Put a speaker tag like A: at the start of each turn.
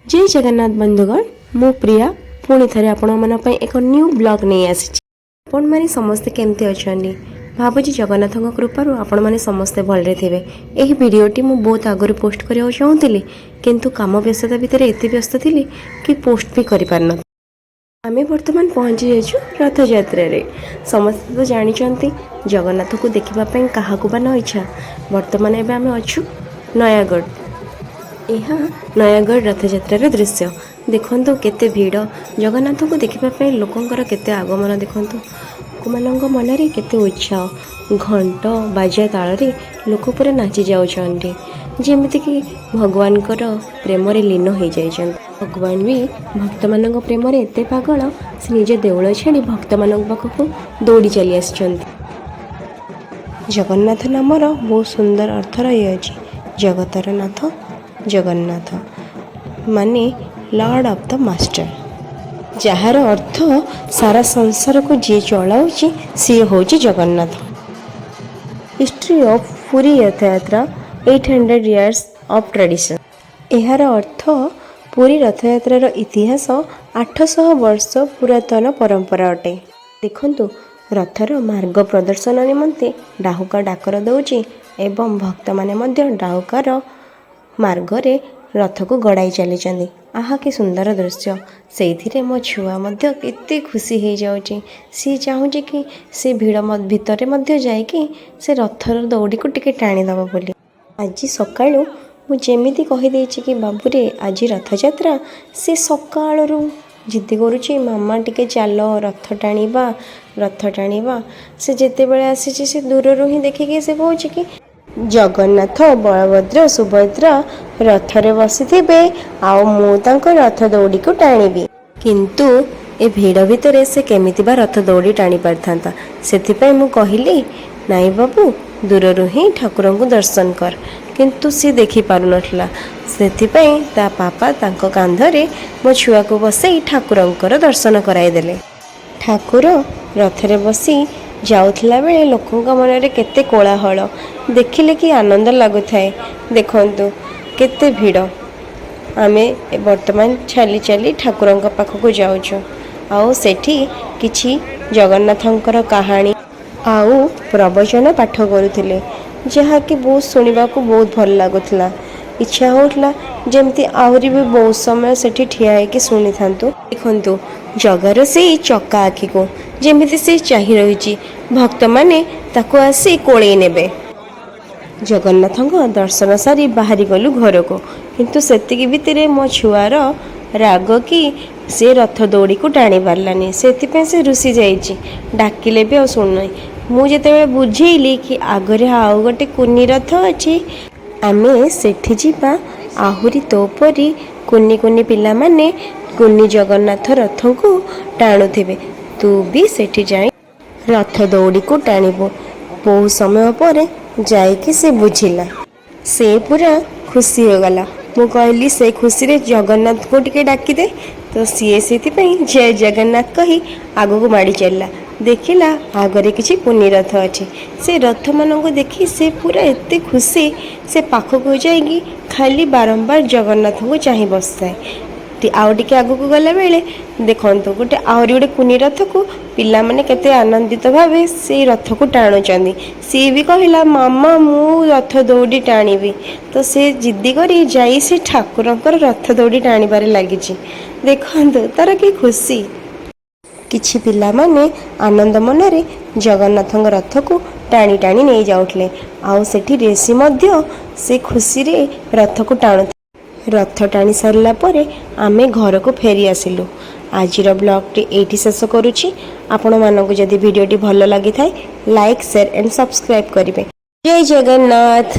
A: जय जगन्नाथ बंधुगण मु प्रिया पुणी थे आपण एक न्यू ब्लॉग नहीं आसी आपण मैंने समस्ते केमती अच्छा भावुँ जगन्नाथ कृपार आपण मैंने समस्ते भलरे थे। यही वीडियोटी मु बहुत आगु पोस्ट करने चाहूली किंतु काम व्यस्तता भितर एत व्यस्त थी कि पोस्ट भी कर पार आमे बर्तमान पहुँची जाइछु रथ यात्रा रे। समस्ते तो जानते जगन्नाथ को देखापी क्या न इच्छा। बर्तमान एवं आम अच्छु नयागढ़। यह नयागढ़ रथ यात्रा दृश्य देखंतु केते भीड़ जगन्नाथ को देखापी लोकंर केते आगमन देखंतु लोक मन में केते उत्साह घंट बाजा ताल लोक पूरा नाची जाउछन्ति जेमिति कि भगवान प्रेम लीन हो जाइछन्ति। भगवान भी भक्त मान प्रेम एते पागल से निज देउल छाड़ी भक्त मान पाखक दौड़ी चली आसिछन्ति। जगन्नाथ नामर बहुत सुंदर अर्थ रही अछि। जगतर नाथ जगन्नाथ माने लॉर्ड ऑफ द मास्टर, जार अर्थ सारा संसार को जी चलाऊँगी सी हूँ जगन्नाथ। हिस्ट्री ऑफ पुरी रथ यात्रा 800 इयर्स ऑफ ट्रेडिशन। यार अर्थ पुरी रथ यात्रार इतिहास 800 वर्ष पुरातन परंपरा अटे। देखंतु रथर मार्ग प्रदर्शन निमंते डाहुका डाकर दौची एवं भक्त माने मध्य डाहुकार मार्गरे रथ को गड़ाई चली। आहा कि सुंदर दृश्य। से मो छुआ मध्य केते खुशी हो जाउची। सी चाहूँ कि से भीड़ भितर मध्य जाइकी से रथर दौड़ी को टिके टाणी दब बोली। आज सकाळु मु जेमिति कहि देछि कि बाबूरे आज रथ यात्रा से सकाळु जिद्दी करुची मामा टिके चल रथ टाणीबा से जेते बेले आसी से दूररू ही देखिकी से कहूँ कि जगन्नाथ बलभद्र सुभद्रा रथरे बसिथिबे आउ मु तांको रथ दौड़ी को टाणीबी। किंतु ए भीड़ भितर से केमिति बा रथ दौड़ी टाणी पारथांता सेथिपई मु कहिली नाई बाबू दूररू ही ठाकुर को दर्शन कर। किंतु सी देखि पारु नथला सेथिपई ता पापा तांको कांधरे मो छुआ को बसई ठाकुरंकर दर्शन कराई देले। ठाकुर रथरे बसी जाउथला बेले लोकंक मनरे केते कोलाहल देखिले कि आनंद लागुथाए। देखंतु केते भीड़। आमे वर्तमान चली चली ठाकुरंक पाखक जाउछु आउ सेठी किछि जगन्नाथंकर कहानी आउ प्रवचन पाठ करुथिले जहा कि बहुत सुनिबा को बहुत भल लागुथला। इच्छा होउथला जेमती आहुरी भी बहुत समय सेठी ठिया है कि सुनी थांतु। देखंतु जगार से चक्का आखि को जेमिति से चाहि रहिछि भक्त माने ताको आसी कोळेई नेबे। जगन्नाथंक दर्शन सारी बाहरी गलु घर को किंतु सेतिकी भितरे मो छुआर राग कि से रथ दौड़ी को टाणी पारलानी सेतिपे से रुसी जाइछि। डाकिले भी आ सुननाई मु जेतेबेले बुझेइली कि आगरे आउ गोटे कुनी रथ अछि आमे सेठी जिबा आहुरी तोपरी कुनी कुनी पिला माने कुनी जगन्नाथ रथ को टाणुथिबे तू भी सेठी जाई रथ दौड़ी को टाणीबो। बहुत समय पर जाइकी से बुझिला से पूरा खुशी हो गला। मु कहली से खुशी रे जगन्नाथ को टिके डाकी दे तो सीए सेथिपई जय जगन्नाथ कही आगो को माड़ी चलला। देखिला आगरे किछि पुनी रथ अछि से रथ मान को देखी से पूरा एते खुशी से पाखक हो जाएगी खाली बारंबार जगन्नाथ को चाहि बसताए। आउ टिके आगु को गला बेले देखंतु गोटे आहरी गोटे कुनी रथ को पिला माने केते आनंदित भावे से रथ को टाणुचंदी। सी भी कहला मामा मु रथ दौड़ी टाणीबी तो से जिद्दी करी जाई से ठाकुरंकर रथ दौड़ी टाणीबारे लागिछि। देखंतु तार कि खुशी। किछि पिला माने आनंद मनरे जगन्नाथंक रथ को टाणी टाणी नहीं जाउथले आउ सेठी रेसी मध्य से खुशी रे रथ को टाणु। रथ टाणी सारला परे आमे घर को फेरी आसिलु। आजिर ब्लॉग टी एठी शेष करूछि। आपण मानकु जदि वीडियो टी भल लागि थाए लाइक शेयर एंड सब्सक्राइब करिवे। जय जगन्नाथ।